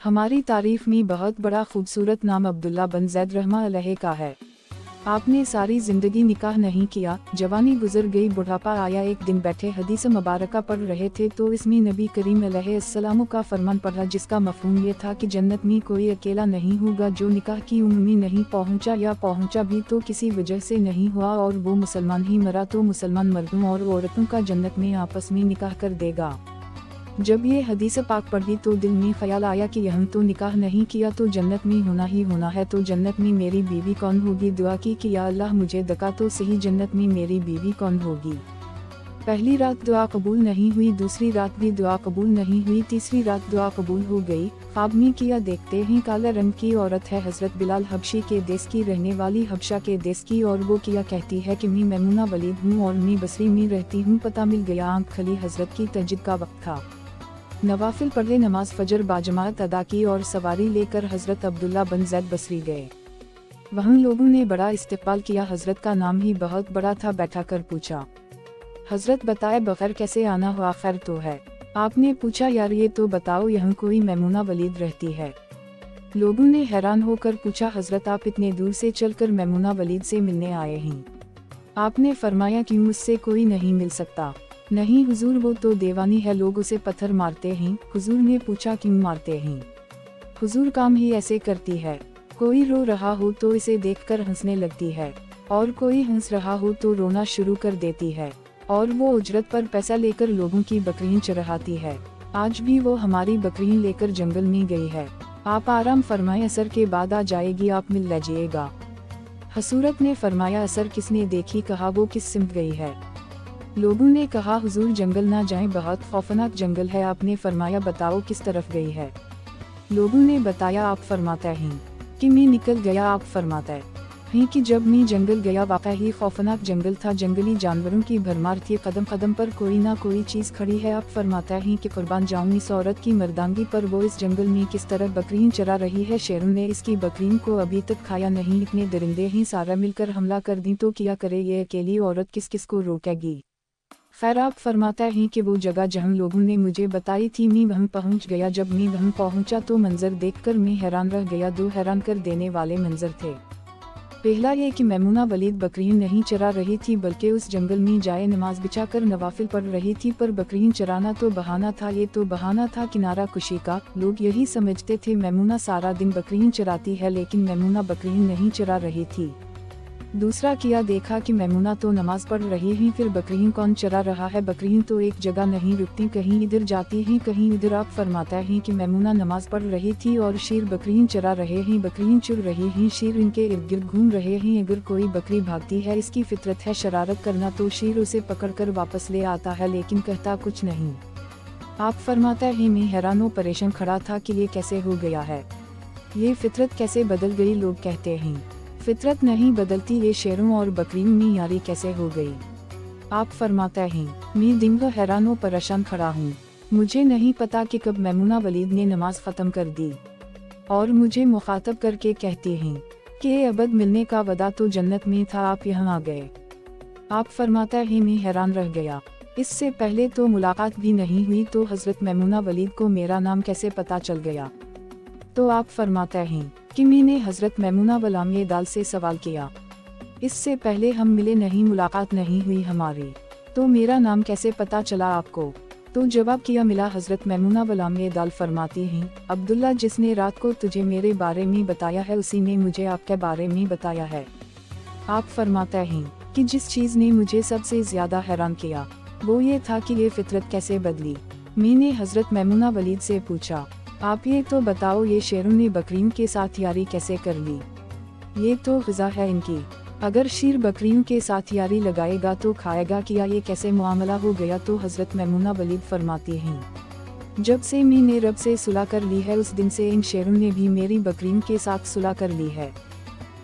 हमारी तारीफ में बहुत बड़ा खूबसूरत नाम अब्दुल्ला बिन ज़ैद रहमा अलैह का है। आपने सारी ज़िंदगी निकाह नहीं किया, जवानी गुजर गई, बुढ़ापा आया। एक दिन बैठे हदीस मुबारका पढ़ रहे थे तो इसमें नबी करीम अलैहिस्सलाम का फरमान पढ़ा, जिसका मफहूम ये था कि जन्नत में कोई अकेला नहीं होगा जो निकाह की उम्र में नहीं पहुंचा, या पहुंचा भी तो किसी वजह से नहीं हुआ, और वो मुसलमान ही मरा तो मुसलमान मर्दों और औरतों का जन्नत में आपस में निकाह कर देगा। जब ये हदीस पाक पढ़ी तो दिल में ख्याल आया कि यह तो निकाह नहीं किया तो जन्नत में होना ही होना है, तो जन्नत में मेरी बीवी कौन होगी। दुआ की कि या अल्लाह मुझे दका तो सही, जन्नत में मेरी बीवी कौन होगी। पहली रात दुआ कबूल नहीं हुई, दूसरी रात भी दुआ कबूल नहीं हुई, तीसरी रात दुआ कबूल हो गई। ख्वाब में किया, देखते ही काले रंग की औरत है, हजरत बिलाल हबशी के देश की रहने वाली, हबशा के देश की, और वो किया कहती है कि मैं मैमुना वलीद हूँ और मैं बसरी में रहती हूँ। पता मिल गया, आँख खली, हजरत की तहज्जुद का वक्त था। नवाफिल पढ़े, नमाज फजर बाजमात अदा की और सवारी लेकर हजरत अब्दुल्ला बिन ज़ैद बसरी गए। वहाँ लोगों ने बड़ा इस्तकबाल किया, हजरत का नाम ही बहुत बड़ा था। बैठा कर पूछा, हजरत बताए बगैर कैसे आना हुआ, खैर तो है। आपने पूछा, यार ये तो बताओ यहाँ कोई मैमुना वलीद रहती है। लोगों ने हैरान होकर पूछा, हजरत आप इतने दूर से चलकर मैमुना वलीद से मिलने आए हैं। आपने फरमाया, क्यों, मुझसे कोई नहीं मिल सकता। नहीं हुजूर, वो तो देवानी है, लोग उसे पत्थर मारते हैं। हुजूर ने पूछा, क्यों मारते हैं। हुजूर, काम ही ऐसे करती है। कोई रो रहा हो तो इसे देखकर हंसने लगती है, और कोई हंस रहा हो तो रोना शुरू कर देती है, और वो उजरत पर पैसा लेकर लोगों की बकरियां चराती है। आज भी वो हमारी बकरियां लेकर जंगल में गई है। आप आराम फरमाए, असर के बाद आ जाएगी, आप मिल लीजिएगा। हसूरत ने फरमाया, असर किसने देखी। कहा, वो किस सिमत गई है। लोगों ने कहा, हुजूर जंगल ना जाएं, बहुत खौफनाक जंगल है। आपने फरमाया, बताओ किस तरफ गई है। लोगों ने बताया, आप फरमाते हैं कि मैं निकल गया। आप फरमाते हैं कि जब मैं जंगल गया वाकई खौफनाक जंगल था, जंगली जानवरों की भरमार थी, कदम कदम पर कोई ना कोई चीज़ खड़ी है। आप फरमाते हैं कि कुर्बान जाऊँ इस औरत की मर्दांगी पर, वो इस जंगल में किस तरह बकरियां चरा रही है। शेरों ने इसकी बकरियों को अभी तक खाया नहीं, इतने दरिंदे ही सारा मिलकर हमला कर दी तो क्या करे ये अकेली औरत, किस किस को रोकेगी। खैर, आप फरमाता हैं कि वो जगह जहाँ लोगों ने मुझे बताई थी, मैं वहाँ पहुँच गया। जब मैं वहाँ पहुँचा तो मंजर देखकर मैं हैरान रह गया। दो हैरान कर देने वाले मंजर थे। पहला ये कि मैमुना वलीद बकरियां नहीं चरा रही थी, बल्कि उस जंगल में जाए नमाज बिछाकर नवाफिल पढ़ रही थी। पर बकरियां चराना तो बहाना था, ये तो बहाना था किनारा कुशी का। लोग यही समझते थे मैमुना सारा दिन बकरियां चराती है, लेकिन मैमुना बकरियां नहीं चरा रही थी। दूसरा किया, देखा कि मैमुना तो नमाज पढ़ रही है, फिर बकरियां कौन चरा रहा है। बकरियां तो एक जगह नहीं रुकती, कहीं इधर जाती हैं कहीं उधर। आप फरमाता हैं कि मैमुना नमाज पढ़ रही थी और शेर बकरियां चरा रहे हैं, बकरियां चुर रही हैं, शेर इनके इर्द गिर्द घूम रहे हैं। अगर कोई बकरी भागती है, इसकी फितरत है शरारत करना, तो शेर उसे पकड़कर वापस ले आता है, लेकिन कहता कुछ नहीं। आप फरमाता है, मैं हैरान परेशान खड़ा था कि ये कैसे हो गया है, ये फितरत कैसे बदल गई। लोग कहते हैं फितरत नहीं बदलती, ये शेरों और बकरियों में यारी कैसे हो गई। आप फरमाता हैं, मैं दिन भर हैरान परेशान खड़ा हूँ। मुझे नहीं पता कि कब मैमुना वलीद ने नमाज ख़त्म कर दी और मुझे मुखातब करके कहती हैं कि अबद मिलने का वदा तो जन्नत में था, आप यहाँ आ गए। आप फरमाता है, मैं हैरान रह गया। इससे पहले तो मुलाकात भी नहीं हुई, तो हज़रत मैमुना वलीद को मेरा नाम कैसे पता चल गया। तो आप फरमाता हैं कि मैंने हज़रत मैमुना वलाम दाल से सवाल किया, इससे पहले हम मिले नहीं, मुलाकात नहीं हुई हमारी, तो मेरा नाम कैसे पता चला आपको। तो जवाब किया, मिला हज़रत मैमुना वलाम दाल फरमाती हैं, अब्दुल्ला जिसने रात को तुझे मेरे बारे में बताया है, उसी ने मुझे आपके बारे में बताया है। आप फरमाता हैं कि जिस चीज़ ने मुझे सबसे ज़्यादा हैरान किया वो ये था कि ये फितरत कैसे बदली। मैंने हज़रत मैमुना वलीद से पूछा, आप ये तो बताओ, ये शेरों ने बकरियों के साथ यारी कैसे कर ली। ये तो ग़िज़ा है इनकी, अगर शेर बकरियों के साथ यारी लगाएगा तो खाएगा क्या, ये कैसे मामला हो गया। तो हज़रत मैमुना वलीद फरमाती हैं, जब से मैंने रब से सुलह कर ली है, उस दिन से इन शेरों ने भी मेरी बकरियों के साथ सुलह कर ली है।